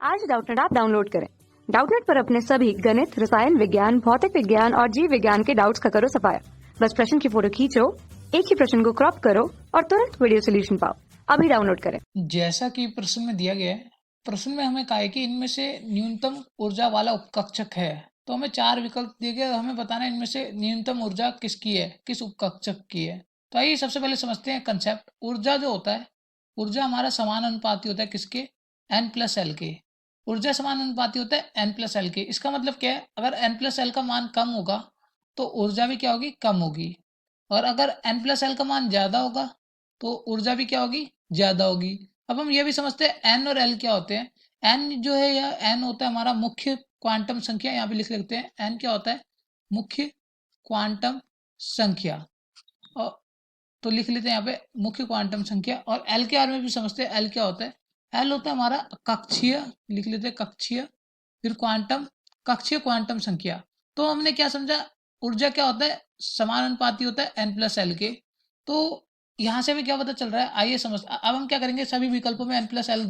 आज Doubtnut app download करें। Doubtnut पर अपने सभी गणित, रसायन विज्ञान, भौतिक विज्ञान और जीव विज्ञान के डाउट्स का करो सफाया। बस प्रश्न की फोटो खींचो, एक ही प्रश्न को क्रॉप करो और तुरंत वीडियो सोल्यूशन पाओ। अभी डाउनलोड करें। जैसा कि प्रश्न में दिया गया है, प्रश्न में हमें कहा है कि इनमें से न्यूनतम ऊर्जा वाला उपकक्षक है। तो हमें चार विकल्प दिए गए, हमें बताना है इनमें से न्यूनतम ऊर्जा किसकी है, किस उपकक्षक की है। तो आइए सबसे पहले समझते हैं कंसेप्ट। ऊर्जा जो होता है, ऊर्जा हमारा समानुपाती होता है किसके, n+l के। ऊर्जा समानुपाती होता है n+l के। इसका मतलब क्या है, अगर n+l का मान कम होगा तो ऊर्जा भी क्या होगी, कम होगी। और अगर n+l का मान ज्यादा होगा तो ऊर्जा भी क्या होगी, ज्यादा होगी। अब हम ये भी समझते हैं n और l क्या होते हैं। n जो है, यह n होता है हमारा मुख्य क्वांटम संख्या। यहाँ पे लिख लेते हैं n क्या होता है, मुख्य क्वांटम संख्या। और तो लिख लेते हैं यहाँ पे मुख्य क्वांटम संख्या। और l के बारे में भी समझते हैं, l क्या होता है। l होता है हमारा कक्षीय, लिख लेते हैं कक्षीय, फिर क्वांटम, कक्षीय क्वांटम संख्या। तो हमने क्या समझा, ऊर्जा क्या होता है, समानुपाती होता है n+l के। तो यहाँ से हमें क्या पता चल रहा है, आइए समझ। अब हम क्या करेंगे, सभी विकल्पों में n+l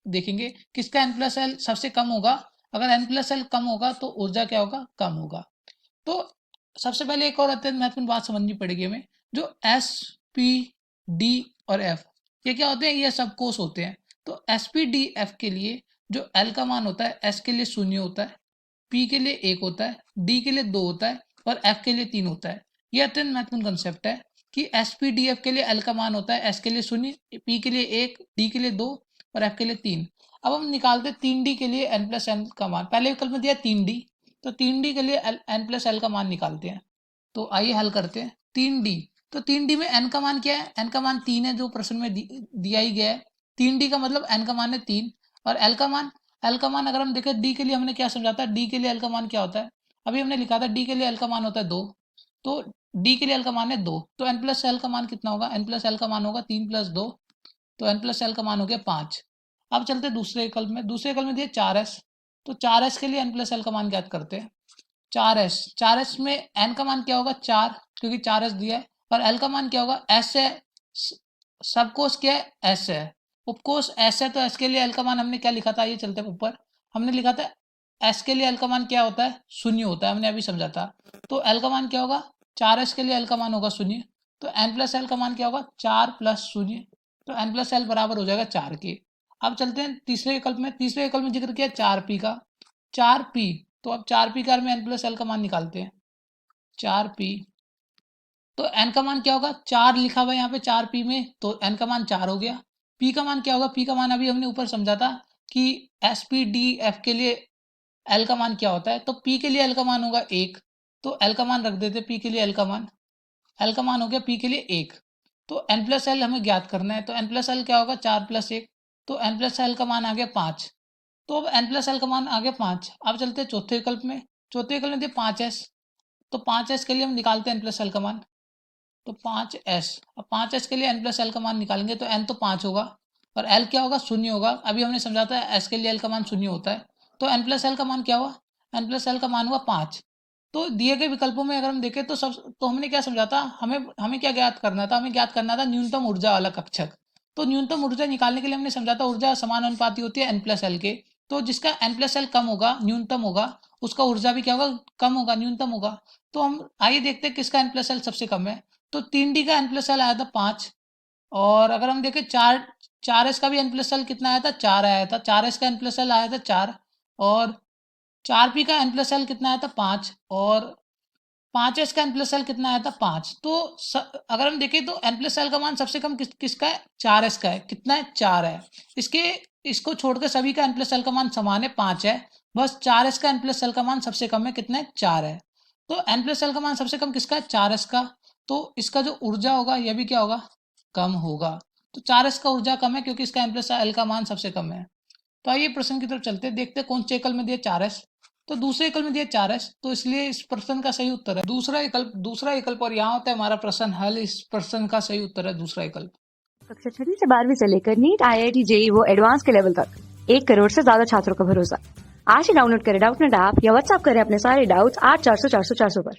देखेंगे, किसका n+l सबसे कम होगा। अगर n+l कम होगा तो ऊर्जा क्या होगा, कम होगा। तो सबसे पहले एक और अत्यंत महत्वपूर्ण बात समझनी पड़ेगी हमें। जो एस, पी, डी और एफ, ये क्या होते हैं, ये सब कोष होते हैं। तो एस, पी, डी, एफ के लिए जो एल का मान होता है, एस के लिए 0 होता है, पी के लिए 1 होता है, डी के लिए 2 होता है और एफ के लिए 3 होता है। ये अत्यंत महत्वपूर्ण कंसेप्ट है कि एस, पी, डी, एफ के लिए एल का मान होता है, एस के लिए 0, पी के लिए 1, डी के लिए 2 और एफ के लिए 3। अब हम निकालते हैं 3D के लिए n+n का मान। पहले विकल्प में दिया 3D, तो 3D के लिए n+l का मान निकालते हैं। तो आइए हल करते हैं 3D। तो 3D में n का मान क्या है, n का मान 3 है, जो प्रश्न में दिया ही गया है। 3D का मतलब n का मान है 3। और l का मान अगर हम देखें, d के लिए हमने क्या समझा था, d के लिए l का मान क्या होता है, अभी हमने लिखा था d के लिए l का मान होता है 2। तो d के लिए l का मान है 2, तो n+l का मान कितना होगा, n+l का मान होगा 3 + 2, तो n+l का मान हो गया 5। अब चलते दूसरे विकल्प में। दूसरे विकल्प में दिए 4s, तो 4s के लिए n+l का मान ज्ञात करते हैं। 4s में n का मान क्या होगा, 4, क्योंकि 4s दिया है। और l का मान क्या होगा, s है, सबकोष क्या है, s है, उपकोष s है, तो s के लिए l का मान हमने क्या लिखा था, ये चलते ऊपर। हमने लिखा था s के लिए l का मान क्या होता है, 0 होता है, हमने अभी समझा था। तो l का मान क्या होगा, 4s के लिए l का मान होगा 0, तो n+l का मान क्या होगा, 4 + 0, तो n+l बराबर हो जाएगा 4 के। अब चलते हैं तीसरे विकल्प में। तीसरे विकल्प में जिक्र किया 4p का, 4p, तो अब 4p का में n+l का मान निकालते हैं। 4p, तो n का मान क्या होगा, 4 लिखा हुआ है यहाँ पे 4p में, तो n का मान 4 हो गया। p का मान क्या होगा, p का मान अभी हमने ऊपर समझा था कि s, p, d, f के लिए l का मान क्या होता है। तो p के लिए l का मान होगा 1, तो l का मान रख देते, p के लिए l का मान, l का मान हो गया p के लिए 1। तो n+l हमें ज्ञात करना है, तो n+l क्या होगा, 4 + 1, तो n+l का मान आ गया 5। तो अब n+l का मान आ गया 5। अब चलते हैं चौथे विकल्प में। चौथे विकल्प में दिए 5s, तो 5s के लिए हम निकालते हैं n+l का मान, तो 5s। अब 5s के लिए n+l का मान निकालेंगे तो n तो 5 होगा और l क्या होगा, 0 होगा। अभी हमने समझा था s के लिए l का मान 0 होता है, तो n+l का मान क्या हुआ, n+l का मान हुआ 5। तो दिए गए विकल्पों में अगर हम देखें तो हमने क्या समझा था, हमें क्या ज्ञात करना था, हमें ज्ञात करना था न्यूनतम ऊर्जा वाला कक्षक। तो न्यूनतम ऊर्जा निकालने के लिए हमने समझा था ऊर्जा समानुपाती होती है n+l के। तो जिसका n+l कम होगा, न्यूनतम होगा, उसका ऊर्जा भी क्या होगा, कम होगा, न्यूनतम होगा। तो हम आइए देखते हैं किसका n+l सबसे कम है। तो 3D का n+l आया था 5। और अगर हम देखें 4s का भी n+l कितना आया था, 4 आया था। 4s का n+l आया था 4। और 4p का n+l कितना आया था, 5। और 5s का n+l कितना आया था, 5। तो अगर हम देखें तो n+l का मान सबसे कम किसका है, 4s का है। कितना है, 4 है। इसको छोड़कर सभी का n+l का मान समान है, 5 है। बस 4s का n+l का मान सबसे कम है, कितना है, 4 है। तो n+l का मान सबसे कम किसका है, 4s का। तो इसका जो ऊर्जा होगा यह भी क्या होगा, कम होगा। तो 4s का ऊर्जा कम है क्योंकि इसका n+l का मान सबसे कम है। तो आइए प्रश्न की तरफ चलते हैं, देखते हैं कौन से विकल्प में दिया 4s। तो दूसरे विकल्प में दिया 4s, तो इसलिए इस प्रश्न का सही उत्तर है दूसरा विकल्प। और यहाँ होता है हमारा प्रश्न हल। इस प्रश्न का सही उत्तर है दूसरा विकल्प। कक्षा 6 से 12वीं से लेकर नीट, IIT, JEE वो एडवांस के लेवल तक 1 करोड़ से ज्यादा छात्रों का भरोसा। आज ही डाउनलोड करें डाउटनेट ऐप या व्हाट्सएप करें अपने सारे डाउट्स 8400 400 400 पर।